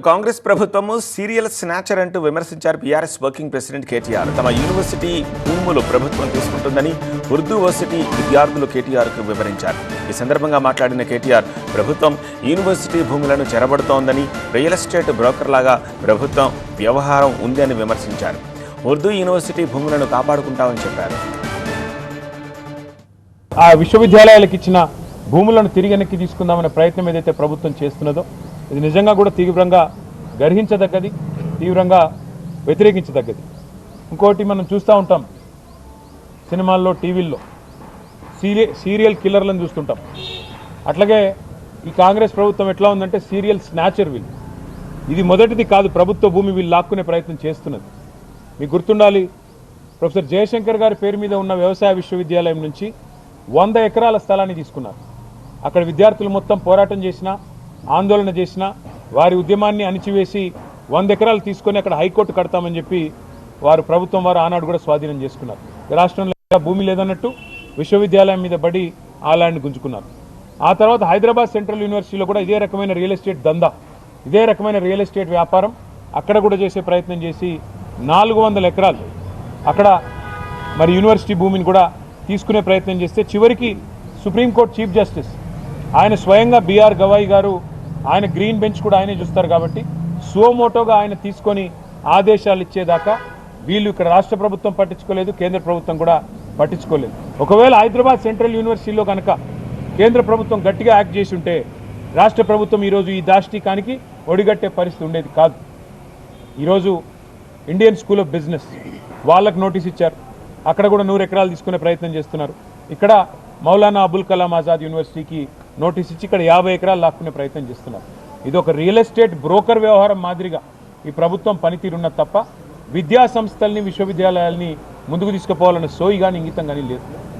కాంగ్రెస్ ప్రభుత్వము serial snatcher అంటూ విమర్శించారు బీఆర్ఎస్ వర్కింగ్ ప్రెసిడెంట్ కేటీఆర్. తమ యూనివర్సిటీ భూములు ప్రభుత్వం తీసుకుంటుందని ఉర్దూ వర్సిటీ విద్యార్థులు కేటీఆర్కు వివరించారు. ఈ సందర్భంగా మాట్లాడిన కేటీఆర్ ప్రభుత్వం యూనివర్సిటీ భూములను చెరబడుతోందని, రియల్ ఎస్టేట్ బ్రోకర్ లాగా ప్రభుత్వం వ్యవహారం ఉంది అని విమర్శించారు. ఉర్దూ యూనివర్సిటీ భూములను కాపాడుకుంటామని చెప్పారు. ఆ విశ్వవిద్యాలయాలకు ఇచ్చిన భూములను తిరిగి వెనక్కి తీసుకుందామనే ప్రయత్నం ఏదైతే ప్రభుత్వం చేస్తున్నదో ఇది నిజంగా కూడా తీవ్రంగా గర్హించదగ్గది, తీవ్రంగా వ్యతిరేకించదగ్గది. ఇంకోటి మనం చూస్తూ ఉంటాం సినిమాల్లో, టీవీల్లో సీరియల్ కిల్లర్లను చూస్తుంటాం. అట్లాగే ఈ కాంగ్రెస్ ప్రభుత్వం ఎట్లా ఉందంటే సీరియల్ స్నాచర్ వీళ్ళు. ఇది మొదటిది కాదు, ప్రభుత్వ భూమి వీళ్ళు లాక్కునే ప్రయత్నం చేస్తున్నది. మీకు గుర్తుండాలి, ప్రొఫెసర్ జయశంకర్ గారి పేరు మీద ఉన్న వ్యవసాయ విశ్వవిద్యాలయం నుంచి 100 ఎకరాల స్థలాన్ని తీసుకున్నారు. అక్కడ విద్యార్థులు మొత్తం పోరాటం చేసినా, ఆందోళన చేసినా, వారి ఉద్యమాన్ని అణిచివేసి 100 ఎకరాలు తీసుకొని అక్కడ హైకోర్టు కడతామని చెప్పి ప్రభుత్వం వారు ఆనాడు కూడా స్వాధీనం చేసుకున్నారు. రాష్ట్రంలో భూమి లేదన్నట్టు విశ్వవిద్యాలయం మీద పడి ఆ ల్యాండ్ గుంజుకున్నారు. ఆ తర్వాత హైదరాబాద్ సెంట్రల్ యూనివర్సిటీలో కూడా ఇదే రకమైన రియల్ ఎస్టేట్ దందా, ఇదే రకమైన రియల్ ఎస్టేట్ వ్యాపారం అక్కడ కూడా చేసే ప్రయత్నం చేసి 400 ఎకరాలు అక్కడ మరి యూనివర్సిటీ భూమిని కూడా తీసుకునే ప్రయత్నం చేస్తే చివరికి సుప్రీంకోర్టు చీఫ్ జస్టిస్ ఆయన స్వయంగా బిఆర్ గవాయి గారు, ఆయన గ్రీన్ బెంచ్ కూడా ఆయనే చూస్తారు కాబట్టి సుమోటోగా ఆయన తీసుకొని ఆదేశాలు ఇచ్చేదాకా వీళ్ళు ఇక్కడ రాష్ట్ర ప్రభుత్వం పట్టించుకోలేదు, కేంద్ర ప్రభుత్వం కూడా పట్టించుకోలేదు. ఒకవేళ హైదరాబాద్ సెంట్రల్ యూనివర్సిటీలో కనుక కేంద్ర ప్రభుత్వం గట్టిగా యాక్ట్ చేసి ఉంటే రాష్ట్ర ప్రభుత్వం ఈరోజు ఈ దాష్టీకానికి ఒడిగట్టే పరిస్థితి ఉండేది కాదు. ఈరోజు ఇండియన్ స్కూల్ ఆఫ్ బిజినెస్ వాళ్ళకు నోటీస్ ఇచ్చారు, అక్కడ కూడా 100 ఎకరాలు తీసుకునే ప్రయత్నం చేస్తున్నారు. ఇక్కడ మౌలానా అబుల్ కలాం ఆజాద్ యూనివర్సిటీకి నోటీస్ ఇచ్చి ఇక్కడ 50 ఎకరాలు లాక్కునే ప్రయత్నం చేస్తున్నారు. ఇది ఒక రియల్ ఎస్టేట్ బ్రోకర్ వ్యవహారం మాదిరిగా ఈ ప్రభుత్వం పనితీరున్నది తప్ప విద్యా సంస్థల్ని, విశ్వవిద్యాలయాల్ని ముందుకు తీసుకుపోవాలన్న సోయి కానీ ఇంగితం కానీ లేదు.